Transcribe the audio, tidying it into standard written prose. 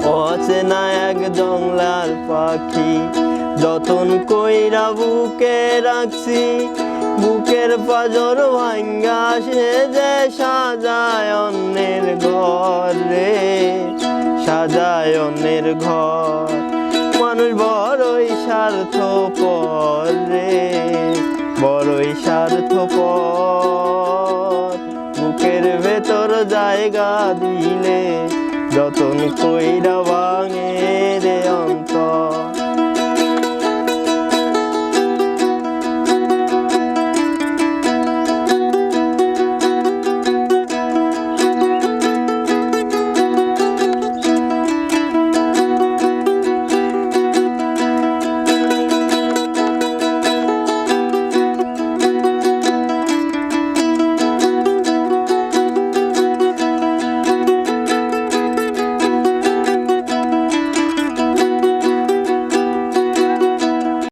অচেনা এক জংলার পাখি যতন কইরা বুকে রাখছি, বুকের পাজর ভাঙ্গা সে যে সাজায় অন্যের ঘর রে, সাজায় অন্যের ঘর। মানুষ বড়ই স্বার্থপর রে, বড়ই স্বার্থপর। বুকের ভেতর জায়গা দিলে যতন কইরা